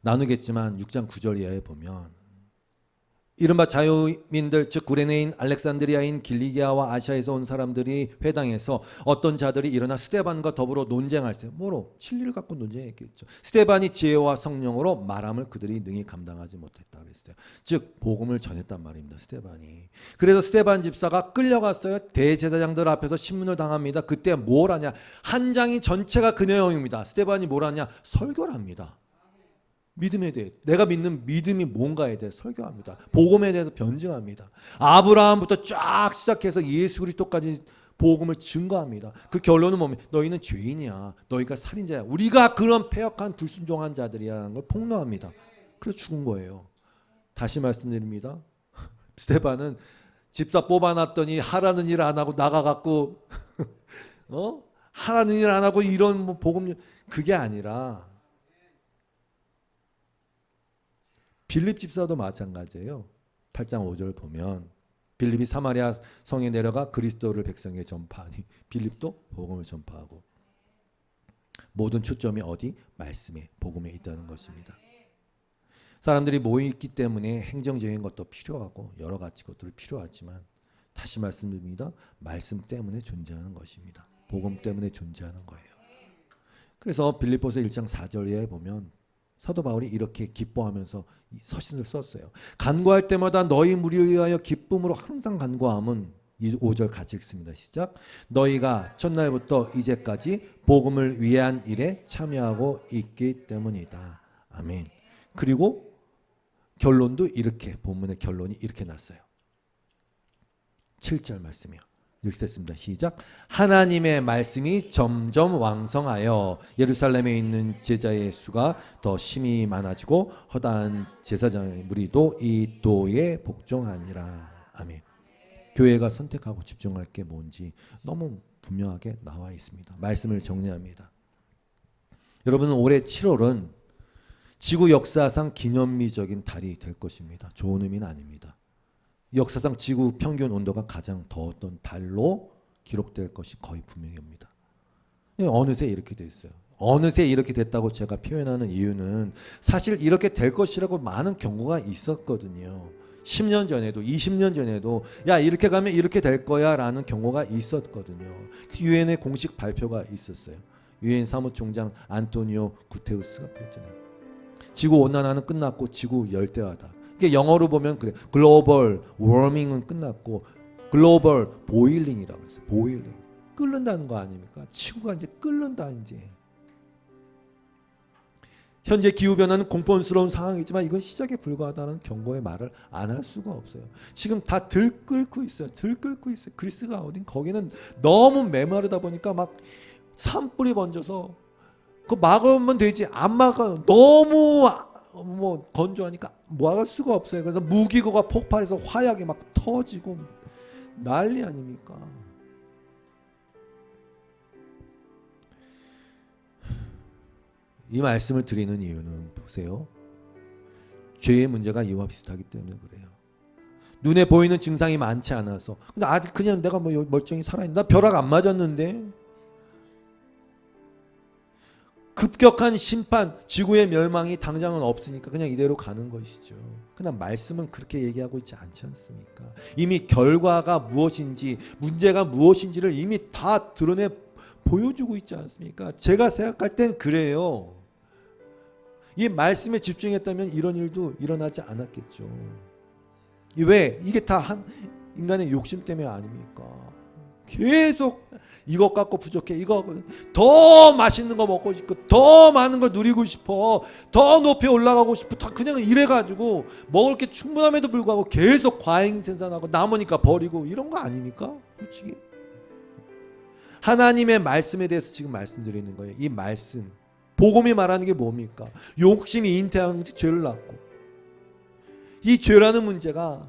나누겠지만 6장 9절 이하에 보면 이른바 자유민들 즉 구레네인 알렉산드리아인 길리기아와 아시아에서 온 사람들이 회당에서 어떤 자들이 일어나 스데반과 더불어 논쟁할세요. 뭐로? 진리를 갖고 논쟁했겠죠. 스데반이 지혜와 성령으로 말함을 그들이 능히 감당하지 못했다 그랬어요. 즉 복음을 전했단 말입니다. 스데반이. 그래서 스데반 집사가 끌려갔어요. 대제사장들 앞에서 신문을 당합니다. 그때 뭘 하냐? 한 장이 전체가 그 내용입니다. 스데반이 뭘 하냐? 설교를 합니다. 믿음에 대해 내가 믿는 믿음이 뭔가에 대해 설교합니다. 복음에 대해서 변증합니다. 아브라함부터 쫙 시작해서 예수 그리스도까지 복음을 증거합니다. 그 결론은 뭡니까? 너희는 죄인이야. 너희가 살인자야. 우리가 그런 패역한 불순종한 자들이라는 걸 폭로합니다. 그래서 죽은 거예요. 다시 말씀드립니다. 스데반은 집사 뽑아놨더니 하라는 일 안 하고 나가갖고 하라는 일 안 하고 이런 뭐 복음 그게 아니라 빌립 집사도 마찬가지예요. 8장 5절 보면 빌립이 사마리아 성에 내려가 그리스도를 백성에게 전파하니 빌립도 복음을 전파하고 모든 초점이 어디? 말씀에 복음에 있다는 것입니다. 사람들이 모여있기 때문에 행정적인 것도 필요하고 여러 가지 것들이 필요하지만 다시 말씀드립니다. 말씀 때문에 존재하는 것입니다. 복음 때문에 존재하는 거예요. 그래서 빌립보서 1장 4절에 보면 사도 바울이 이렇게 기뻐하면서 서신을 썼어요. 간구할 때마다 너희 무리에 의하여 기쁨으로 항상 간구함은 5절 같이 읽습니다. 시작. 너희가 첫날부터 이제까지 복음을 위한 일에 참여하고 있기 때문이다. 아멘. 그리고 결론도 이렇게, 본문의 결론이 이렇게 났어요. 7절 말씀이요. 읽겠습니다. 시작. 하나님의 말씀이 점점 왕성하여 예루살렘에 있는 제자의 수가 더 심히 많아지고 허다한 제사장의 무리도 이 도에 복종하니라. 아멘. 교회가 선택하고 집중할 게 뭔지 너무 분명하게 나와 있습니다. 말씀을 정리합니다. 여러분, 올해 7월은 지구 역사상 기념비적인 달이 될 것입니다. 좋은 의미는 아닙니다. 역사상 지구 평균 온도가 가장 더웠던 달로 기록될 것이 거의 분명합니다. 어느새 이렇게 됐어요. 어느새 이렇게 됐다고 제가 표현하는 이유는 사실 이렇게 될 것이라고 많은 경고가 있었거든요. 10년 전에도 20년 전에도 야 이렇게 가면 이렇게 될 거야 라는 경고가 있었거든요. 유엔의 공식 발표가 있었어요. 유엔 사무총장 안토니오 구테우스가 그랬잖아요. 지구 온난화는 끝났고 지구 열대화다. 이게 영어로 보면 그래. 글로벌 워밍은 끝났고 글로벌 보일링이라고 했어요. 보일링. 끓는다는 거 아닙니까? 지구가 이제 끓는다 이제. 현재 기후변화는 공포스러운 상황이지만 이건 시작에 불과하다는 경고의 말을 안 할 수가 없어요. 지금 다 들끓고 있어요. 들끓고 있어요. 그리스가 어딘 거기는 너무 메마르다 보니까 막 산불이 번져서 그 막으면 되지 안 막아요. 너무 뭐 건조하니까 막을 수가 없어요. 그래서 무기고가 폭발해서 화약이 막 터지고 난리 아닙니까? 이 말씀을 드리는 이유는 보세요. 죄의 문제가 이와 비슷하기 때문에 그래요. 눈에 보이는 증상이 많지 않아서 근데 아직 그냥 내가 뭐 멀쩡히 살아있는데 나 벼락 안 맞았는데 급격한 심판, 지구의 멸망이 당장은 없으니까 그냥 이대로 가는 것이죠. 그러나 말씀은 그렇게 얘기하고 있지 않지 않습니까? 이미 결과가 무엇인지, 문제가 무엇인지를 이미 다 드러내 보여주고 있지 않습니까? 제가 생각할 땐 그래요. 이 말씀에 집중했다면 이런 일도 일어나지 않았겠죠. 왜? 이게 다 한 인간의 욕심 때문에 아닙니까? 계속 이것 갖고 부족해. 이거 더 맛있는 거 먹고 싶고 더 많은 걸 누리고 싶어. 더 높이 올라가고 싶어. 다 그냥 이래가지고 먹을 게 충분함에도 불구하고 계속 과잉 생산하고 남으니까 버리고 이런 거 아닙니까? 솔직히. 하나님의 말씀에 대해서 지금 말씀드리는 거예요. 이 말씀. 복음이 말하는 게 뭡니까? 욕심이 잉태한 죄를 낳고 이 죄라는 문제가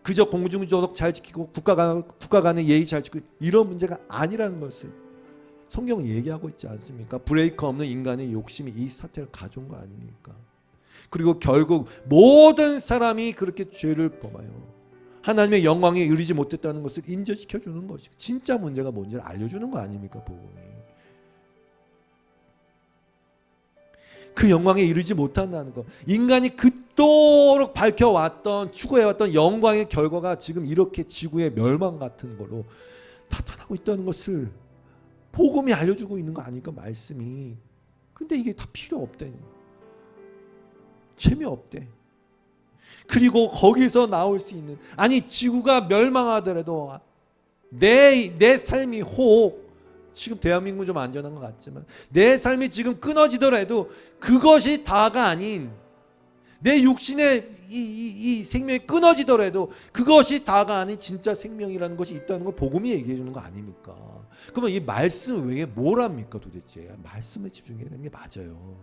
그저 공중도덕 잘 지키고 국가 간의 예의 잘 지키고 이런 문제가 아니라는 것을 성경은 얘기하고 있지 않습니까? 브레이크 없는 인간의 욕심이 이 사태를 가져온 거 아닙니까? 그리고 결국 모든 사람이 그렇게 죄를 범하여 하나님의 영광에 이르지 못했다는 것을 인정시켜주는 것이고 진짜 문제가 뭔지를 알려주는 거 아닙니까? 복음이. 그 영광에 이르지 못한다는 것. 인간이 그토록 밝혀왔던 추구해왔던 영광의 결과가 지금 이렇게 지구의 멸망 같은 걸로 나타나고 있다는 것을 복음이 알려주고 있는 거 아닐까 말씀이. 근데 이게 다 필요 없대. 재미없대. 그리고 거기서 나올 수 있는 아니 지구가 멸망하더라도 내 삶이 혹 지금 대한민국은 좀 안전한 것 같지만 내 삶이 지금 끊어지더라도 그것이 다가 아닌 내 육신의 이 생명이 끊어지더라도 그것이 다가 아닌 진짜 생명이라는 것이 있다는 걸 복음이 얘기해 주는 거 아닙니까? 그러면 이 말씀 외에 뭘 합니까 도대체? 말씀에 집중해야 되는 게 맞아요.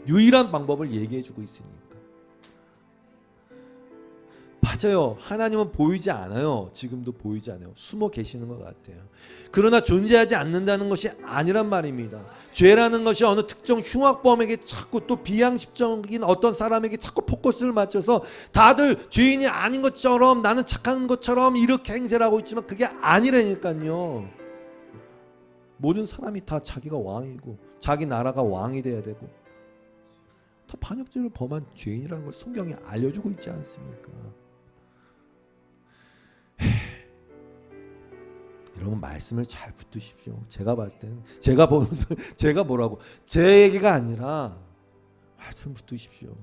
유일한 방법을 얘기해 주고 있으니까. 맞아요. 하나님은 보이지 않아요. 지금도 보이지 않아요. 숨어 계시는 것 같아요. 그러나 존재하지 않는다는 것이 아니란 말입니다. 죄라는 것이 어느 특정 흉악범에게 자꾸 또 비양심적인 어떤 사람에게 자꾸 포커스를 맞춰서 다들 죄인이 아닌 것처럼 나는 착한 것처럼 이렇게 행세를 하고 있지만 그게 아니라니까요. 모든 사람이 다 자기가 왕이고 자기 나라가 왕이 돼야 되고 다 반역죄를 범한 죄인이라는 걸 성경이 알려주고 있지 않습니까? 여러분 말씀을 잘 붙드십시오. 제가 봤을 때는 제가 뭐라고 제 얘기가 아니라 말씀 붙드십시오.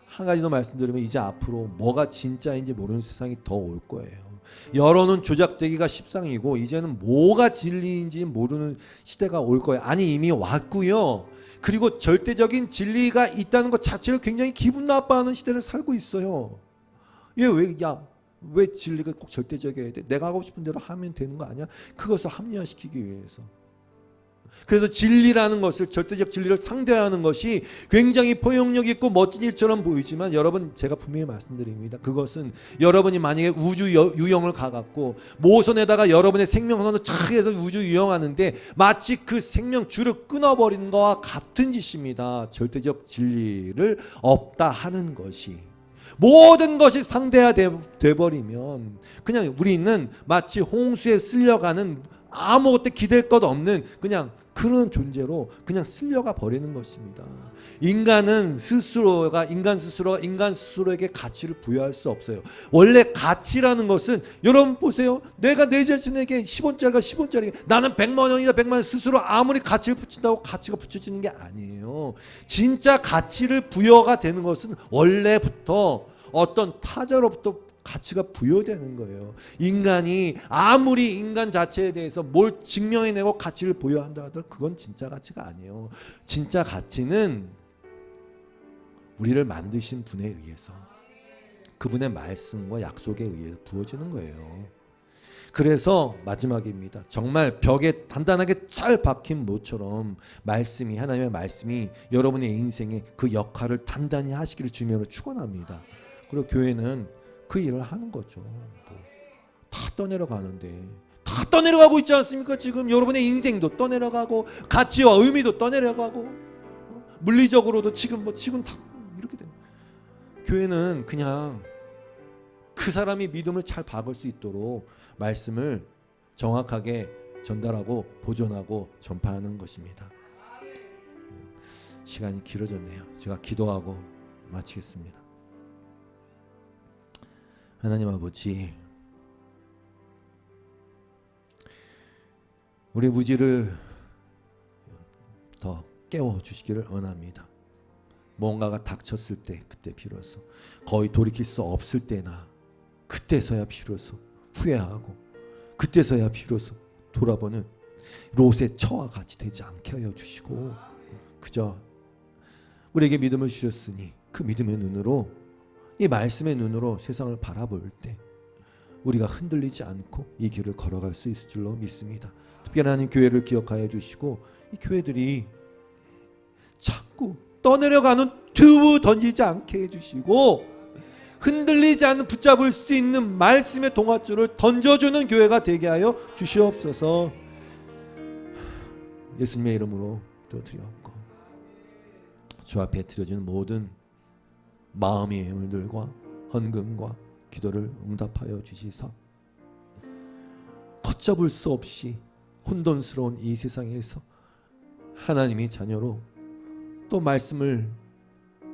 한 가지 더 말씀드리면 이제 앞으로 뭐가 진짜인지 모르는 세상이 더 올 거예요. 여론은 조작되기가 십상이고 이제는 뭐가 진리인지 모르는 시대가 올 거예요. 아니 이미 왔고요. 그리고 절대적인 진리가 있다는 것 자체를 굉장히 기분 나빠하는 시대를 살고 있어요. 왜 진리가 꼭 절대적이어야 돼? 내가 하고 싶은 대로 하면 되는 거 아니야? 그것을 합리화시키기 위해서. 그래서 진리라는 것을, 절대적 진리를 상대하는 것이 굉장히 포용력 있고 멋진 일처럼 보이지만 여러분, 제가 분명히 말씀드립니다. 그것은 여러분이 만약에 우주 유영을 가갖고 모선에다가 여러분의 생명선을 쫙 해서 우주 유영하는데 마치 그 생명줄을 끊어버리는 것과 같은 짓입니다. 절대적 진리를 없다 하는 것이. 모든 것이 상대화 돼버리면 그냥 우리는 마치 홍수에 쓸려가는, 아무것도 기댈 것 없는 그냥 그런 존재로 그냥 쓸려가 버리는 것입니다. 인간 스스로가 인간 스스로에게 가치를 부여할 수 없어요. 원래 가치라는 것은, 여러분 보세요. 내가 내 자신에게 10원짜리가 10원짜리, 나는 100만 원이다 100만 원, 스스로 아무리 가치를 붙인다고 가치가 붙여지는 게 아니에요. 진짜 가치를 부여가 되는 것은 원래부터 어떤 타자로부터 가치가 부여되는 거예요. 인간이 아무리 인간 자체에 대해서 뭘 증명해내고 가치를 부여한다 하더라도 그건 진짜 가치가 아니에요. 진짜 가치는 우리를 만드신 분에 의해서, 그분의 말씀과 약속에 의해서 부어지는 거예요. 그래서 마지막입니다. 정말 벽에 단단하게 잘 박힌 모처럼 말씀이, 하나님의 말씀이 여러분의 인생에 그 역할을 단단히 하시기를 주님으로 축원합니다. 그리고 교회는 그 일을 하는 거죠. 다 떠내려가는데, 다 떠내려가고 있지 않습니까? 지금 여러분의 인생도 떠내려가고 가치와 의미도 떠내려가고 물리적으로도 지금 다 이렇게 돼. 교회는 그냥 그 사람이 믿음을 잘 박을 수 있도록 말씀을 정확하게 전달하고 보존하고 전파하는 것입니다. 시간이 길어졌네요. 제가 기도하고 마치겠습니다. 하나님 아버지, 우리 무지를 더 깨워주시기를 원합니다. 뭔가가 닥쳤을 때, 그때 비로소, 거의 돌이킬 수 없을 때나 그때서야 비로소 후회하고, 그때서야 비로소 돌아보는 롯의 처와 같이 되지 않게 하여 주시고, 그저 우리에게 믿음을 주셨으니 그 믿음의 눈으로, 이 말씀의 눈으로 세상을 바라볼 때 우리가 흔들리지 않고 이 길을 걸어갈 수 있을 줄로 믿습니다. 특별히 하나님, 교회를 기억하여 주시고 이 교회들이 자꾸 떠내려가는 튜브 던지지 않게 해주시고, 흔들리지 않는, 붙잡을 수 있는 말씀의 동아줄을 던져주는 교회가 되게 하여 주시옵소서. 예수님의 이름으로 기도드리옵고, 주 앞에 드려지는 모든 마음의 예물들과 헌금과 기도를 응답하여 주시사, 걷잡을 수 없이 혼돈스러운 이 세상에서 하나님의 자녀로, 또 말씀을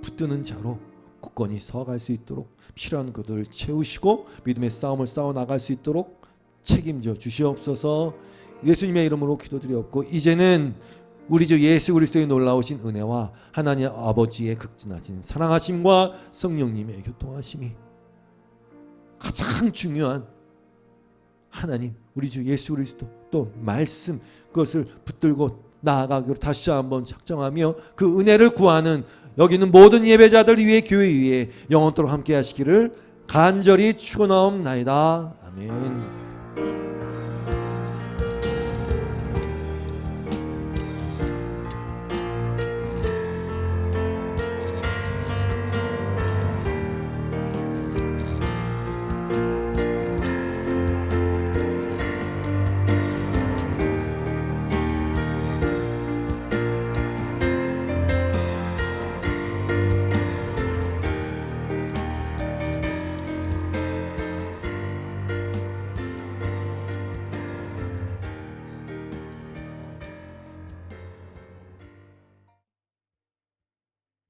붙드는 자로 굳건히 서갈 수 있도록 필요한 것들을 채우시고 믿음의 싸움을 싸워 나갈 수 있도록 책임져 주시옵소서. 예수님의 이름으로 기도드리옵고, 이제는 우리 주 예수 그리스도의 놀라우신 은혜와 하나님 아버지의 극진하신 사랑하심과 성령님의 교통하심이, 가장 중요한 하나님 우리 주 예수 그리스도, 또 말씀, 그것을 붙들고 나아가기로 다시 한번 작정하며 그 은혜를 구하는 여기 있는 모든 예배자들 위해, 교회 위에 영원토록 함께 하시기를 간절히 축원하옵나이다. 아멘.